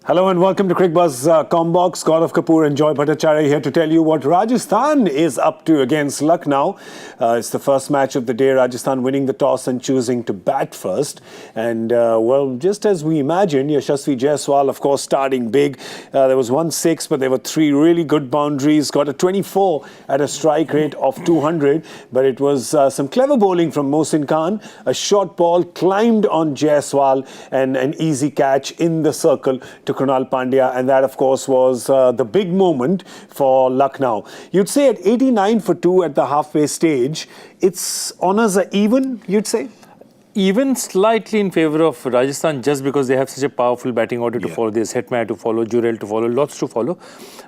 Hello and welcome to Cricbuzz Comm Box. Gaurav Kapur and Bhattacharjya here to tell you what Rajasthan is up to against Lucknow. It's the first match of the day. Rajasthan winning the toss and choosing to bat first. And, well, just as we imagined, Jaiswal, of course, starting big. There was 1-6, but there were 3 really good boundaries. Got a 24 at a strike rate of 200. But it was some clever bowling from Mohsin Khan. A short ball climbed on Jaiswal and an easy catch in the circle to Krunal Pandya, and that of course was the big moment for Lucknow. You'd say at 89 for 2 at the halfway stage, its honours are even, you'd say? Even slightly in favour of Rajasthan, just because they have such a powerful batting order to follow. There's Hetmaier to follow, Jurel to follow, lots to follow.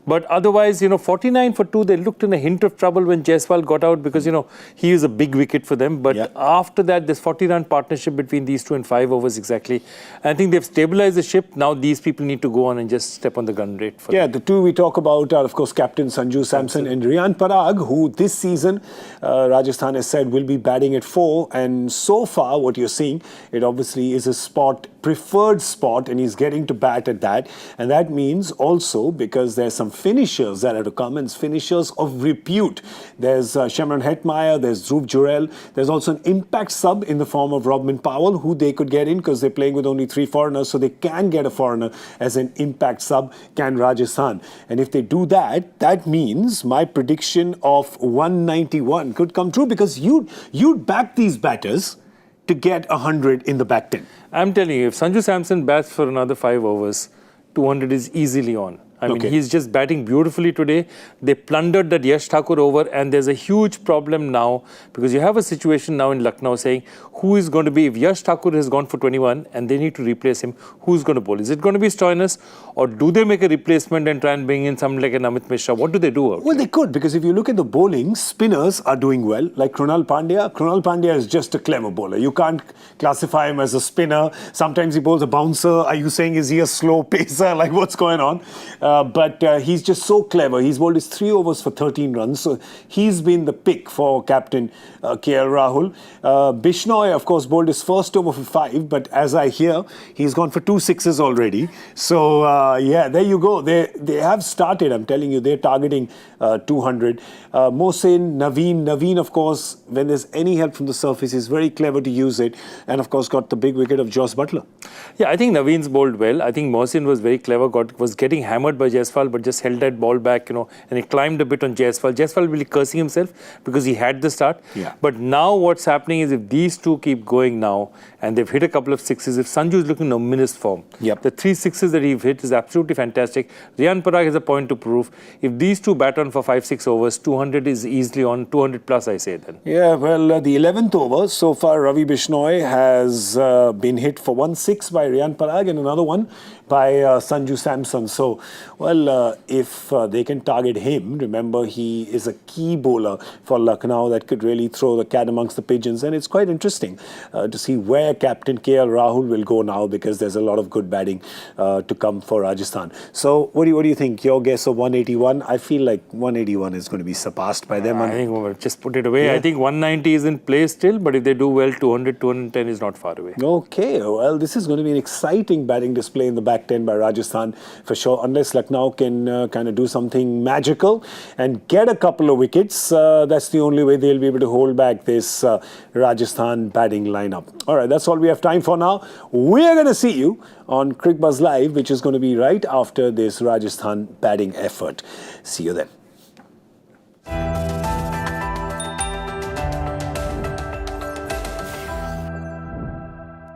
But otherwise, 49 for 2, they looked in a hint of trouble when Jaiswal got out because, he is a big wicket for them. But after that, this 40-run partnership between these two in 5 overs exactly. I think they've stabilised the ship. Now these people need to go on and just step on the gun rate. For them. The two we talk about are, of course, Captain Sanju, Samson and Riyan Parag, who this season, Rajasthan has said, will be batting at 4. And so far, what you're seeing, it obviously is a preferred spot, and he's getting to bat at that. And that means also, because there's some finishers that are to come, and finishers of repute. There's Shimron Hetmaier, there's Dhruv Jurel, there's also an impact sub in the form of Robin Powell, who they could get in because they're playing with only 3 foreigners, so they can get a foreigner as an impact sub, can Rajasthan. And if they do that, that means my prediction of 191 could come true, because you'd back these batters to get 100 in the back 10. I'm telling you, if Sanju Samson bats for another 5 overs, 200 is easily on. I mean, he's just batting beautifully today. They plundered that Yash Thakur over, and there's a huge problem now because you have a situation now in Lucknow saying who is going to be, if Yash Thakur has gone for 21 and they need to replace him, who's going to bowl? Is it going to be Stoinis, or do they make a replacement and try and bring in someone like an Amit Mishra? What do they do? Well, they could, because if you look at the bowling, spinners are doing well, like Krunal Pandya. Krunal Pandya is just a clever bowler. You can't classify him as a spinner. Sometimes he bowls a bouncer. Are you saying, is he a slow pacer? Like, what's going on? But he's just so clever. He's bowled his 3 overs for 13 runs. So he's been the pick for captain KL Rahul. Bishnoi, of course, bowled his first over for 5. But as I hear, he's gone for 2 6s already. So, there you go. They have started. I'm telling you, they're targeting 200. Mohsin, Naveen, of course, when there's any help from the surface, is very clever to use it. And, of course, got the big wicket of Jaiswal Buttler. Yeah, I think Naveen's bowled well. I think Mohsin was very clever, was getting hammered by Jaiswal, but just held that ball back, and he climbed a bit on Jaiswal. Jaiswal really cursing himself because he had the start. Yeah. But now what's happening is, if these two keep going now, and they've hit a couple of 6s, if Sanju is looking in ominous form, the 3 6s that he's hit is absolutely fantastic. Riyan Parag has a point to prove. If these two bat on for 5-6 overs, 200 is easily on, 200 plus, I say then. Yeah, well, the 11th over, so far Ravi Bishnoi has been hit for 1-6 by Riyan Parag and another one by Sanju Samson. So, well, if they can target him, remember he is a key bowler for Lucknow that could really throw the cat amongst the pigeons. And it's quite interesting to see where Captain KL Rahul will go now, because there's a lot of good batting to come for Rajasthan. So, what do you think? Your guess of 181? I feel like 181 is going to be surpassed by them. I think we'll just put it away. Yeah. I think 190 is in play still, but if they do well, 200, 210 is not far away. Okay, well, this is going to be an exciting batting display in the back 10 by Rajasthan for sure, unless Lucknow can kind of do something magical and get a couple of wickets. That's the only way they'll be able to hold back this Rajasthan batting lineup. All right, that's all we have time for now. We're going to see you on Cricbuzz Live, which is going to be right after this Rajasthan batting effort. See you then.